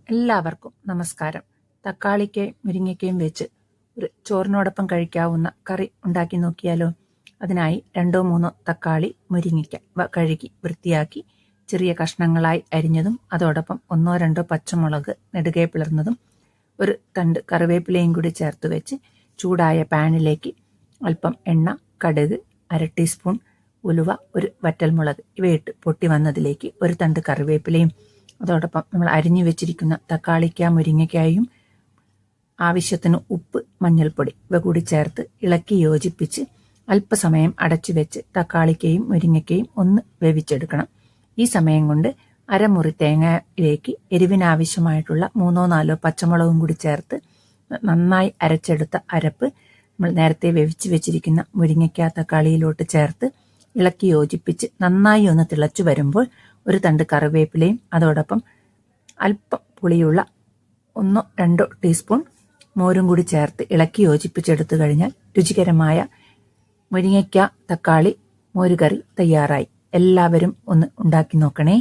എല്ലാവർക്കും നമസ്കാരം. തക്കാളിക്കയും മുരിങ്ങയ്ക്കയും വെച്ച് ഒരു ചോറിനോടൊപ്പം കഴിക്കാവുന്ന കറി ഉണ്ടാക്കി നോക്കിയാലോ? അതിനായി 2-3 തക്കാളി, മുരിങ്ങയ്ക്ക കഴുകി വൃത്തിയാക്കി ചെറിയ കഷ്ണങ്ങളായി അരിഞ്ഞതും അതോടൊപ്പം 1-2 പച്ചമുളക് നെടുകെ പിളർന്നതും ഒരു തണ്ട് കറിവേപ്പിലയും കൂടി ചേർത്ത് വെച്ച് ചൂടായ പാനിലേക്ക് അല്പം എണ്ണ, കടുക്, 1/2 ടീസ്പൂൺ ഉലുവ, ഒരു വറ്റൽമുളക് ഇവയിട്ട് പൊട്ടി വന്നതിലേക്ക് ഒരു തണ്ട് കറിവേപ്പിലയും അതോടൊപ്പം നമ്മൾ അരിഞ്ഞു വെച്ചിരിക്കുന്ന തക്കാളിക്ക, മുരിങ്ങയ്ക്കായും ആവശ്യത്തിന് ഉപ്പ്, മഞ്ഞൾപ്പൊടി ഇവ കൂടി ചേർത്ത് ഇളക്കി യോജിപ്പിച്ച് അല്പസമയം അടച്ചു വെച്ച് തക്കാളിക്കയും മുരിങ്ങയ്ക്കയും ഒന്ന് വേവിച്ചെടുക്കണം. ഈ സമയം കൊണ്ട് അരമുറി തേങ്ങയിലേക്ക് എരിവിനാവശ്യമായിട്ടുള്ള 3-4 പച്ചമുളകും കൂടി ചേർത്ത് നന്നായി അരച്ചെടുത്ത അരപ്പ് നമ്മൾ നേരത്തെ വേവിച്ച് വെച്ചിരിക്കുന്ന മുരിങ്ങയ്ക്ക, തക്കാളിയിലോട്ട് ചേർത്ത് ഇളക്കി യോജിപ്പിച്ച് നന്നായി ഒന്ന് തിളച്ചു വരുമ്പോൾ ഒരു തണ്ട് കറിവേപ്പിലയും അതോടൊപ്പം അല്പം പുളിയുള്ള 1-2 ടീസ്പൂൺ മോരും കൂടി ചേർത്ത് ഇളക്കി യോജിപ്പിച്ചെടുത്തു കഴിഞ്ഞാൽ രുചികരമായ മുരിങ്ങയ്ക്ക, തക്കാളി മോരുകറി തയ്യാറായി. എല്ലാവരും ഒന്ന് ഉണ്ടാക്കി നോക്കണേ.